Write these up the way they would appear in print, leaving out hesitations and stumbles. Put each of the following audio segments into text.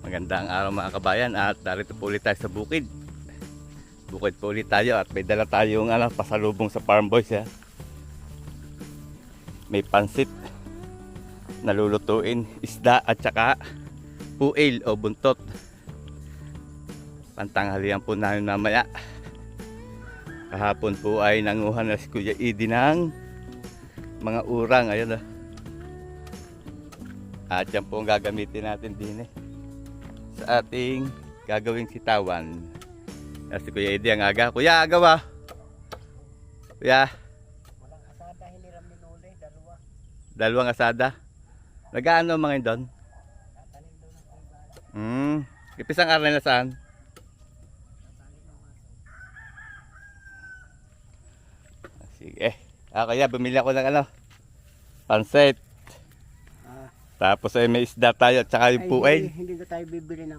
Magandang araw mga kabayan at narito po ulit tayo sa bukid. Bukid po ulit tayo at may dala tayong pasalubong sa Farm Boys. May pansit na lulutuin, isda at saka puil o buntot. Pantanghalian po namin mamaya. Kahapon po ay nanguha na si Kuya Edi ng mga urang. Ayun. At yan po ang gagamitin natin din sa ating gagawing sitawan. Si Kuya Edi ang aga. Kuya, aga ba? Kuya. Walang asada, hiniram ni Nole, dalawa. Dalawang asada. Nagaano mga yun doon? Tatanim doon ng ibala. Ipisang araw na saan? Sige. Kaya bumili ako ng pansit. Tapos ay may isda tayo at saka yung puway. Hindi na tayo bibili ng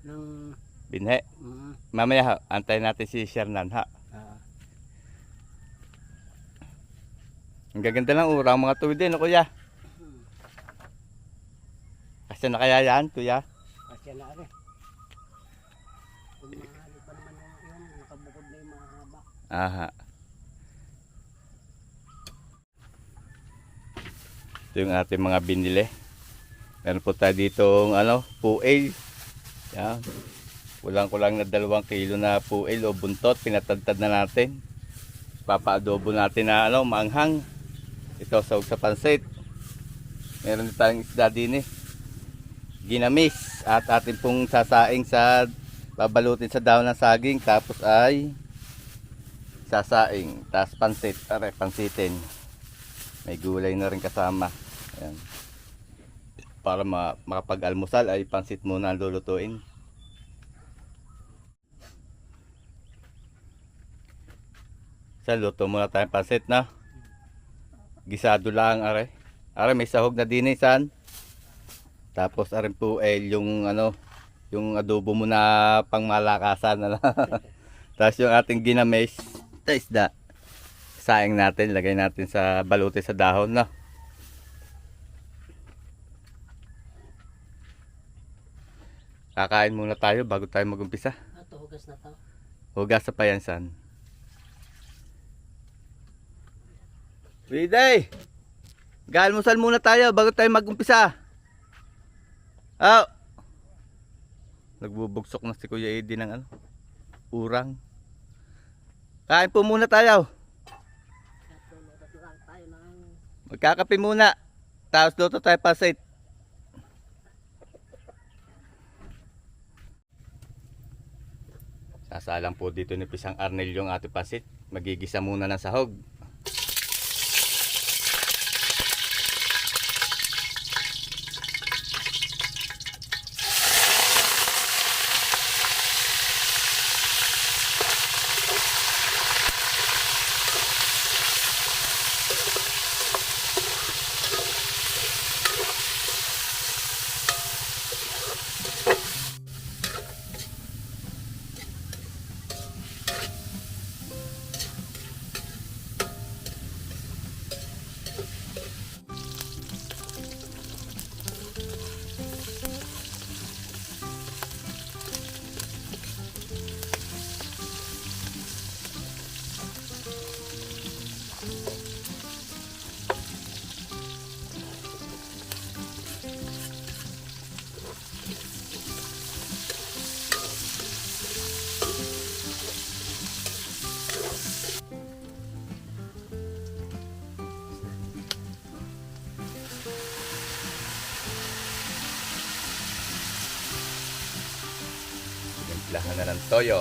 ng Binhe. Mamaya antayin natin si Shernan ha. Ang gaganda ng urang mga tuwid din, kuya. Kasi na kaya yan, kuya? Kasi na rin. Kung mahali pa naman yung nakabukod na yung mahaba. Aha. Ito yung ating mga binili. Meron po tayo ditong puil. Yan. Kulang-kulang na 2 kilo na puil o buntot. Pinatadtad na natin. Papaadobo natin na maanghang. Ito sawag sa pansit. Meron din tayong isda din ginamis. At atin pong sasaing babalutin sa dahon ng saging. Tapos ay sasaing. Tapos pansit. Aray, pansitin. May gulay na rin kasama. Ayan. Para makapag-almusal ay pansit muna ang lulutuin. Sa luto muna tayong pansit na. Gisado lang are. Are may sahog na din san. Tapos arin po yung yung adobo mo na pangmalakasan na. Tapos yung ating ginamis, isda. Saing natin, lagay natin sa baluti sa dahon na. Kakain muna tayo bago tayo mag-umpisa. Ito, hugas na to. Hugas sa payansan. Widay! Galmusal muna tayo bago tayo mag-umpisa. Oh! Nagbubugsok na si Kuya Edi ng urang. Kain po muna tayo. Magkakape muna. Tapos luto tayo pansit. Sasalang po dito ni Pisang Arnel yung ating pansit. Magigisa muna ng sahog. Timplahan na ng toyo.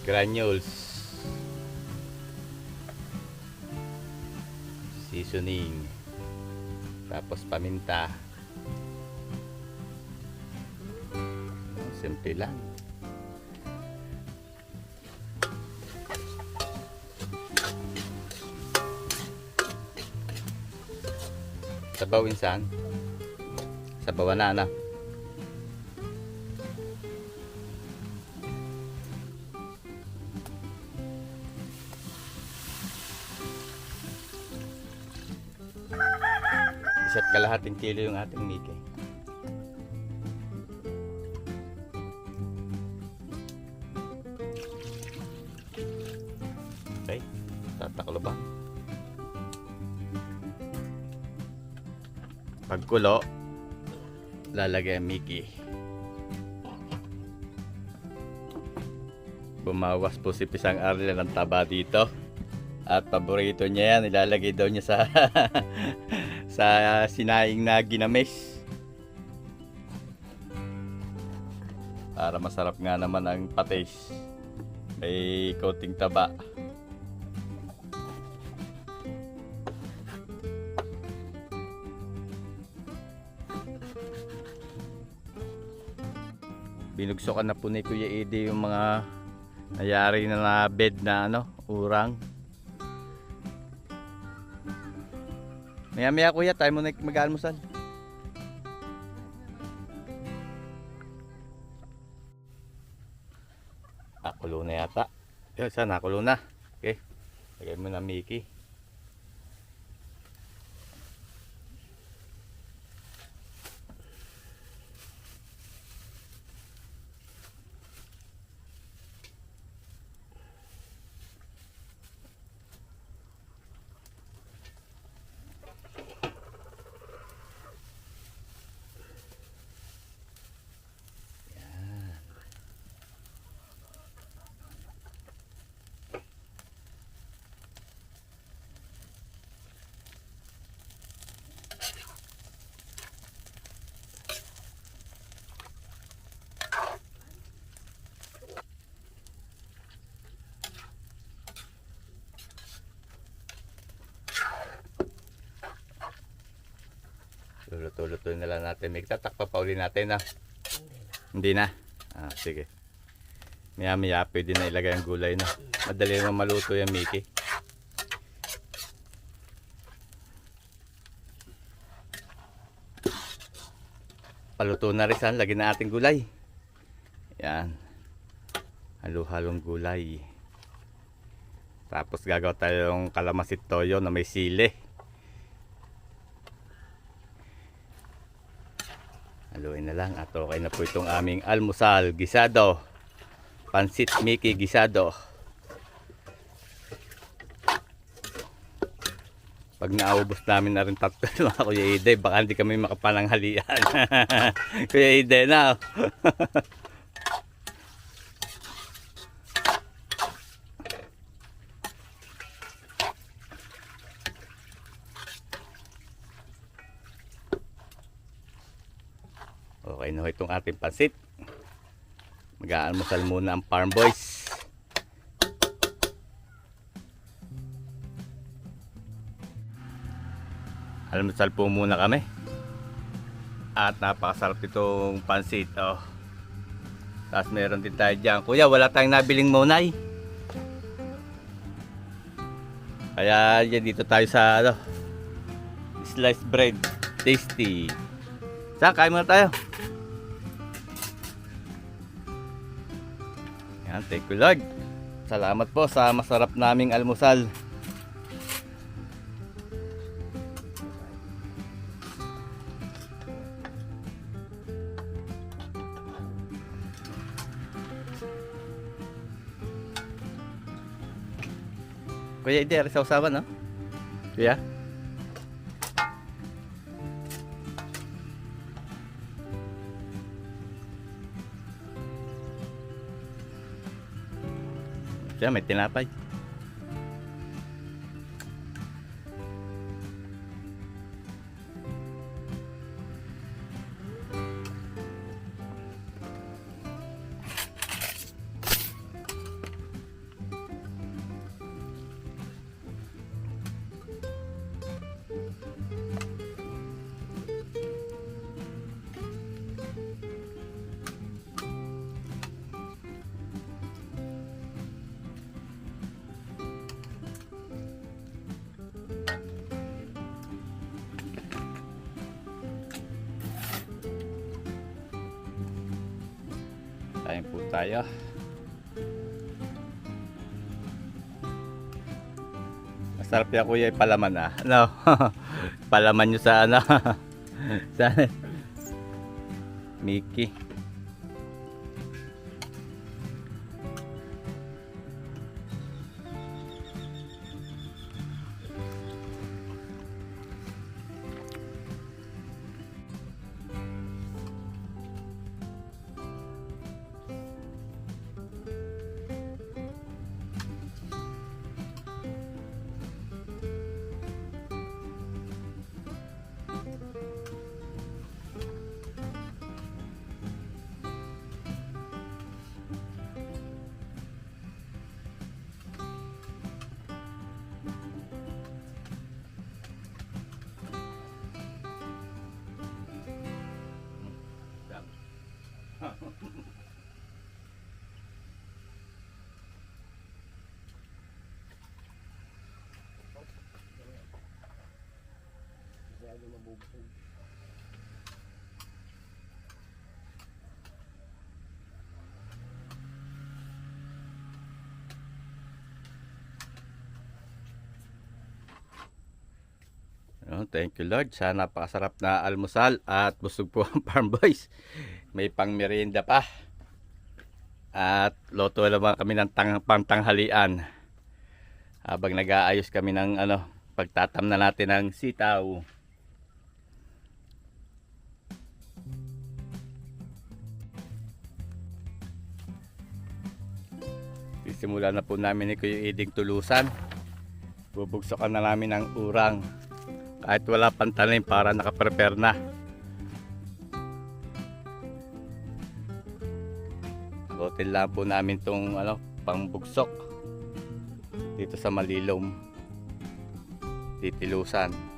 Granules. Seasoning. Tapos paminta. Simple lang. Sabawin saan? Sabawan na. isa't kalahating kilo yung ating Mickey. Okay, tataklo ba? Pagkulo, lalagay ang Mickey. Bumawas po si Pisang Arlen ng taba dito. At paborito niya yan, ilalagay daw niya sa sa sinaing na ginamis. Para masarap nga naman ang patis. May coating taba. Binugsokan na po ni Kuya Ede yung mga nayari na bed na urang. Maya kuya, tayo muna mag-almusal. Nakulo na yata. Yun, saan nakulo na? Okay, lagay mo na Mickey. Luto-luto na lang natin. May tatakpa pa uli natin, Hindi na. Ah, sige. Maya pwede na ilagay ang gulay, Madali naman maluto yung Mickey. Paluto na rin saan. Lagyan na ating gulay. Yan. Halo-halong gulay. Tapos gagawa tayong kalamansi toyo na may sili. Haluin na lang at okay na po itong aming almusal gisado. Pansit Mickey gisado. Pag naubos namin na rin tatlo mga Kuya Ede, baka hindi kami makapananghalian. Kuya Ede na. Okay na itong ating pansit. Mag-aalmusal muna ang farm boys. Almusal po muna kami. At napakasarap itong pansit. Tapos meron din tayo dyan. Kuya, wala tayong nabiling monay. Kaya yan, dito tayo sa sliced bread. Tasty. Saan? Kain muna tayo. Yan, thank you Lord. Salamat po sa masarap naming almusal. Kuya Ede, sausawan, Kuya? Siya, may tinapay. Kain po tayo. Masarap yan kuya, ipalaman ah. Ano? Palaman nyo sa ano? Sa Mickey. Oh, thank you Lord. Sana napakasarap na almusal at busog po ang Farm Boys. May pang merienda pa. At loto naman kami ng pangtanghalian. Habang nag-aayos kami ng pagtatamna natin ng sitaw. Sisimula na po namin ni Kuya Iding tulusan. Bubugsokan na namin ng urang. Kahit wala pang tanim para nakaprepare na. Hotel lang po namin tong pangbugsok dito sa Malilom. Titilusan.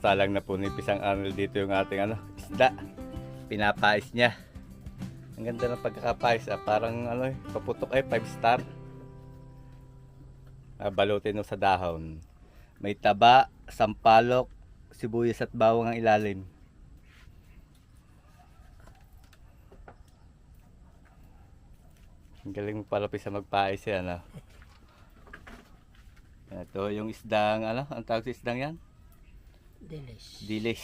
Salang na po ni Pisang Arnold dito yung ating isda. Pinapais niya. Ang ganda ng pagkakapais. Parang paputok 5 star. Balutin mo sa dahon. May taba, sampalok, sibuyas at bawang ang ilalim. Ang galing mo pala Pisa magpais yan. Ito yung isdang ang tawag sa isdang yan? Dilis. Dilis.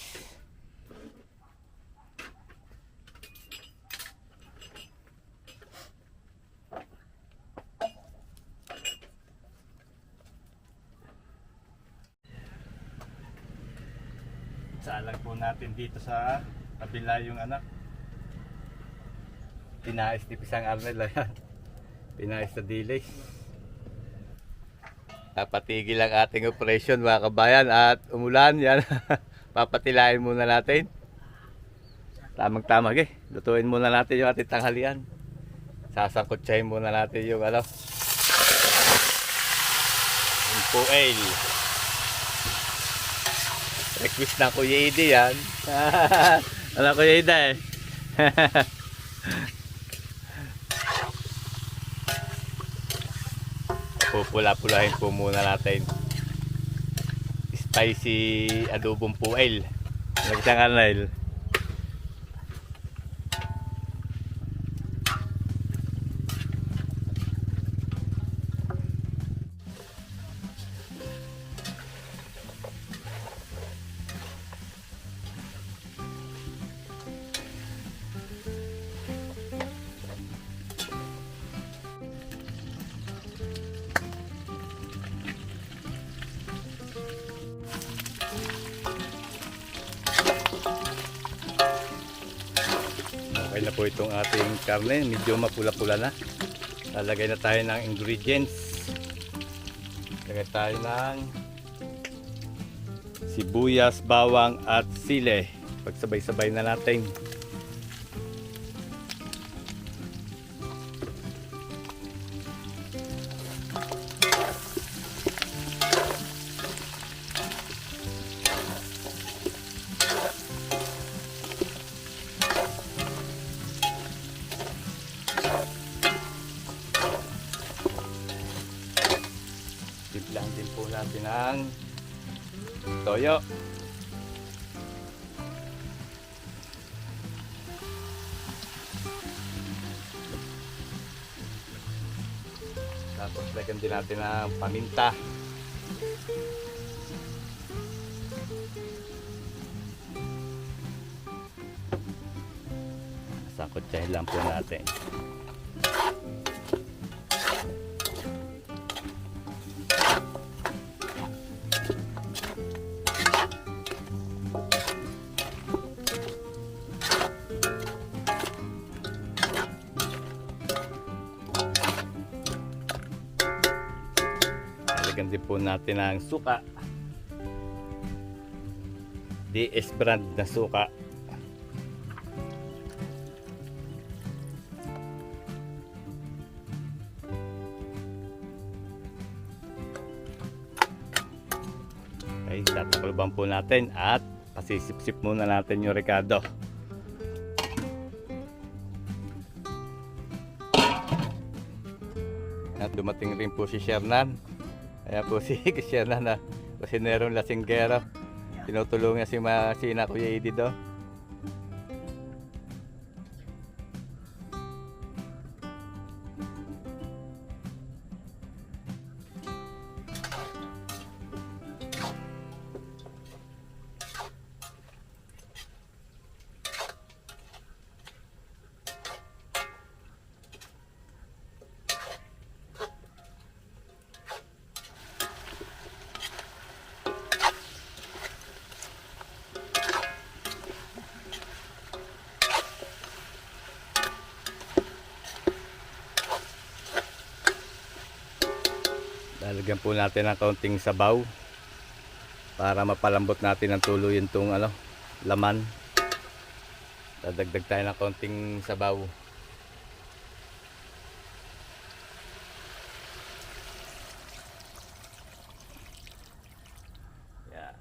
Salang po natin dito sa kabila yung pinais ni Pisang Arnel. Pinais sa dilis. Papatigil ang ating operation mga kabayan at umulan yan. Papatilayin muna natin. Tamang tama lutuin muna natin yung ating tanghalian. Sasangkotsahin muna natin yung ano, yung puel. Request ng Kuya Edi yan. Ano Kuya Edi eh. Pupula-pulahin po muna natin. Spicy adobong puel. Nagtang anil. Okay na po itong ating karne, medyo mapula-pula na. Lalagay na tayo ng ingredients. Lagay tayo ng sibuyas, bawang at sile. Pagsabay-sabay na natin. Timplahan din po natin ang toyo. Tapos lagyan din natin ang paminta. Sangkotsahin lang po natin. Lagyan din po natin ang suka. DS brand na suka. Okay, tatakloban po natin at pasisip-sip muna natin yung Ricardo. At dumating rin po si Shernan. Ayan po si Shernan na kusinerong lasinggero. Tinutulungan si Masina Kuya Edi do. Lalagyan po natin ng kaunting sabaw para mapalambot natin ang tuluyan itong laman. Dadagdag tayo ng kaunting sabaw. Yan.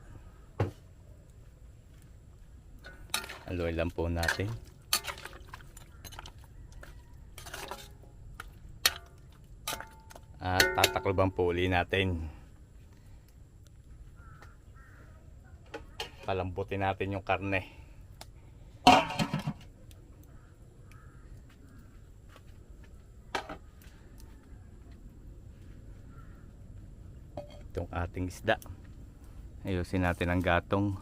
Haluin lang po natin. At tatakloban po uli natin. Palambutin natin yung karne. Itong ating isda. Ayusin natin ang gatong.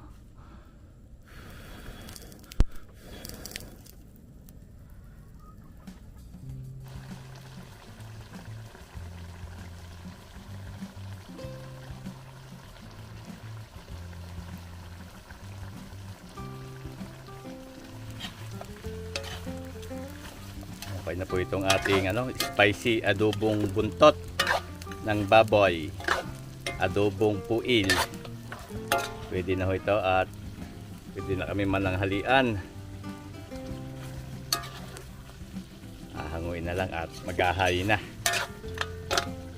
Okay na po itong ating spicy adobong buntot ng baboy. adobong puil. Pwede na ho ito at pwede na kami mananghalian. Hanguin na lang at maghahayi na.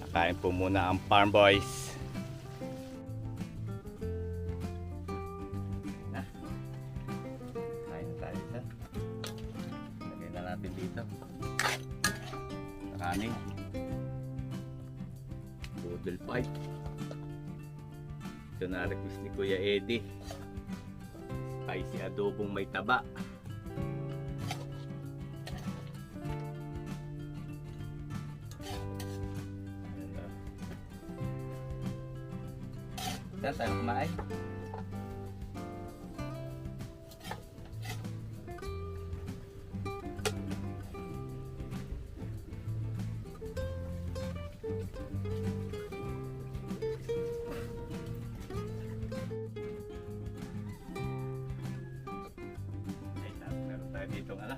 Kakain po muna ang farm boys. Na. Kain na tayo sa. Lagay na natin dito. Kanin. Noodle pipe. Ito na request ni Kuya Eddie. Spicy adobong may taba. Saan tayo kumain? Meron tayo dito nga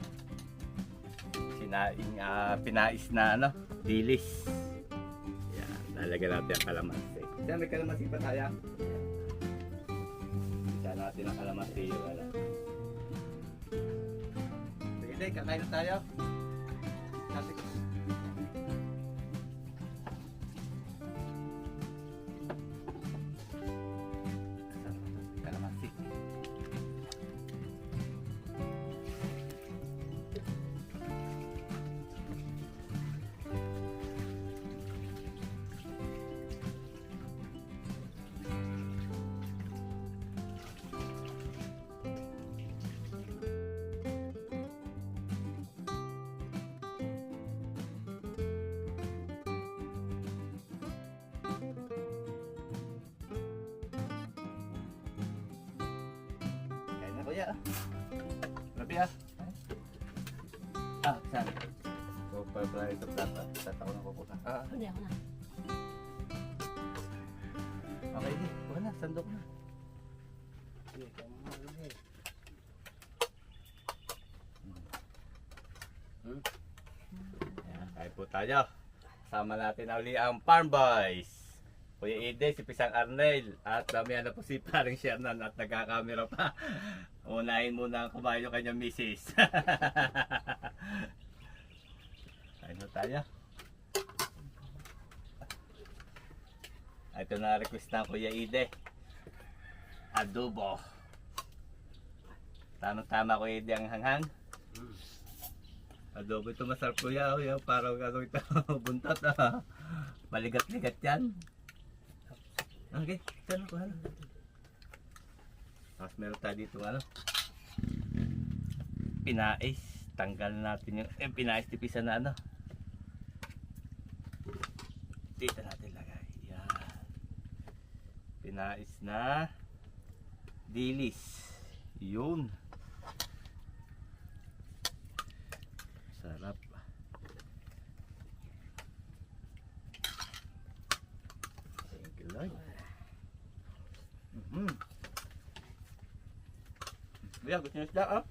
sinaing pinais na dilis. Yan, lalagyan natin ang kalamansi. Diyan may kalamansi pa tayo. Diyan natin ang kalamansi. Sige, kakain na tayo. Kasi kalamansi. Kuya, grabe saan? So, para ito tataw na ko na. Hindi ako na. Okay, kuha na, sandok na. Hindi ka mga Ayan, kain po tayo. Kasama natin na uli ang Farm Boys. Kuya Ide, si Pisang Arnel, at damihan na po si Paring Shernan at nagkakamera pa. Unahin muna ang kumain yung kanyang misis. Kain na tayo. Ito na request ng Kuya Ide. Adobo. Tama Kuya Ide ang hanghang. Adobo ito masarap kuya. Parang gagawin ito buntot. Maligat-ligat yan. Okay, saan ko ano? Tapos meron tayo dito pinais. Tanggal natin yung pinais tipisa na dito natin lagay. Yan. Pinais na dilis. Yun. Sarap. Thank you Lord. Kuya, gusto nyo isda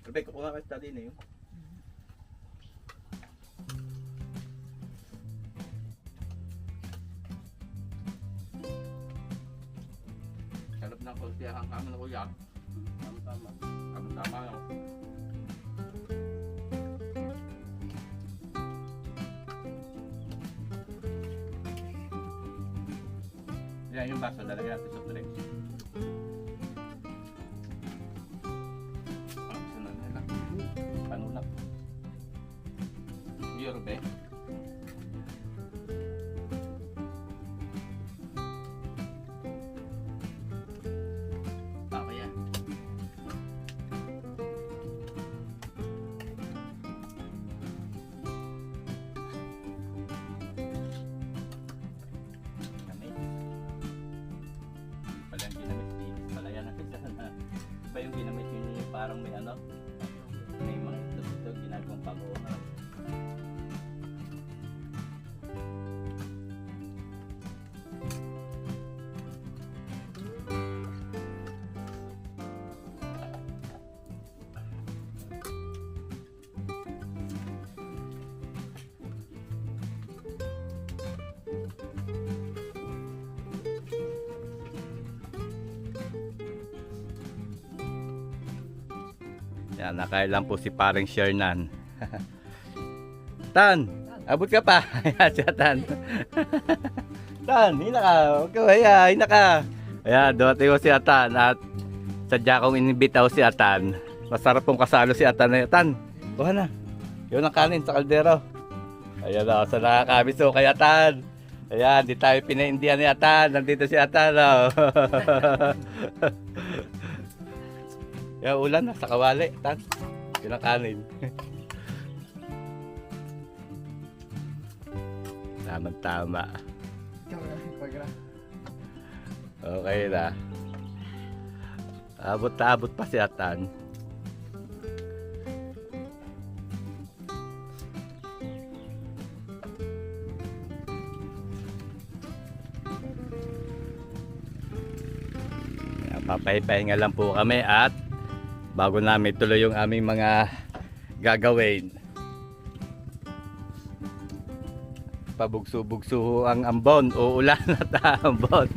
Rebecca, kuha ka isda din Sarap ng kultihan kami na kuya. Tama-tama. Tama-tama Yan yung baso, lalagyan natin sa drinks. Sunod na lang. Panulak. Yorbe. Okay yan. Ba yung ginamit yun yung parang may may mga itlog ginagawang pag-uungan. Yan, nakailan po si paring Shernan. Tan, abot ka pa. Ayan siya, Tan. Tan, hina ka. Huwag ka, hina ka. Ayan, dumating ko si Atan at sadya kong inibitaw si Atan. Masarap pong kasalo si Atan na Tan, kuha na. Yun ang kanin sa kaldero. Ayan o, sa nakakabis o kay Atan. Ayan, di tayo pinaindihan ni Atan. Nandito si Atan o. Ayan, ulan na sa kawali, Tan. Yun ang kanin. Tama-tama. Okay na. Abot na abot pa si Atan. Papahinga lang po kami at bago namin tuloy yung aming mga gagawin. Pabugso-bugso ang ambon, uulan at ambon.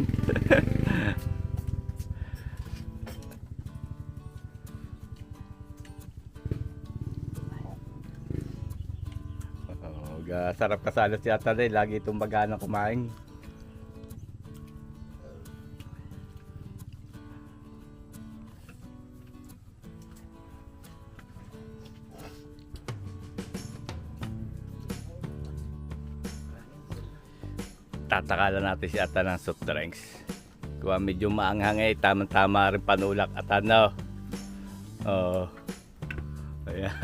Sarap kasalo si Ata din, lagi itong maganang kumain. Tatakalan natin si Ata ng soft drinks. Kung medyo maanghang eh, tamang-tama rin panulak at ano. Oh. Ayan.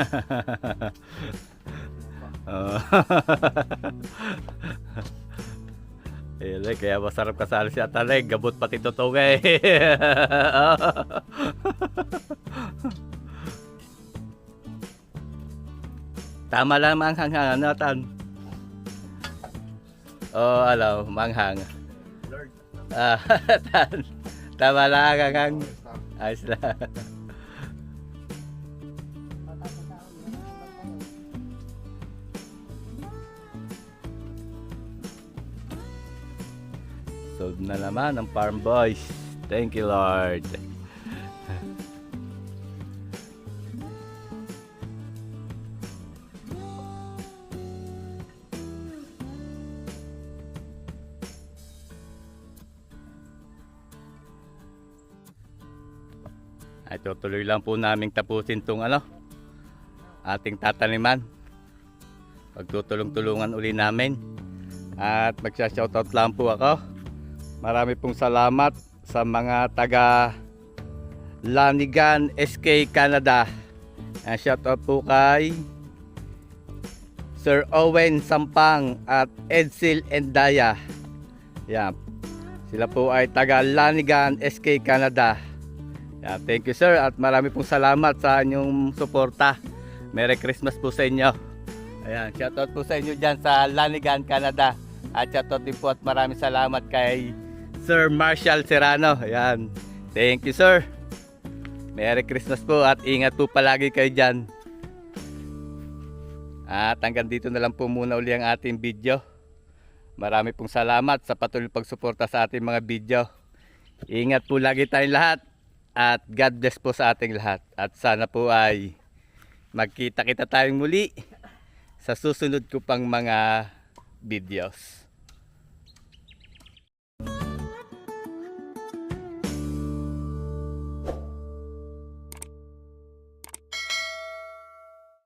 Oh. Ayan, kaya masarap kasalo si Ata rin. Gabot pati totoo eh. Tama lang maanghang ano, Tan? Oh, alam, manghang. Tama lang hanggang. Ayos lang. Sold na naman ang Farm Boys. Thank you, Lord. Ay, tutuloy lang po naming tapusin tong ano, ating tataniman. Pagtutulong-tulungan uli namin. At magsha-shoutout lang po ako. Marami pong salamat sa mga taga Lanigan, SK, Canada. Shoutout po kay Sir Owen Sampang at Edsel Endaya. Yan. Sila po ay taga Lanigan, SK, Canada. Yeah, thank you sir at marami pong salamat sa inyong suporta. Merry Christmas po sa inyo. Ayan, shoutout po sa inyo dyan sa Lanigan, Canada. At shoutout din po at maraming salamat kay Sir Marshall Serrano. Ayan, thank you sir. Merry Christmas po at ingat po palagi kayo dyan. At hanggang dito na lang po muna uli ang ating video. Marami pong salamat sa patuloy pagsuporta sa ating mga video. Ingat po lagi tayong lahat. At God bless po sa ating lahat. At sana po ay magkita-kita tayong muli sa susunod ko pang mga videos.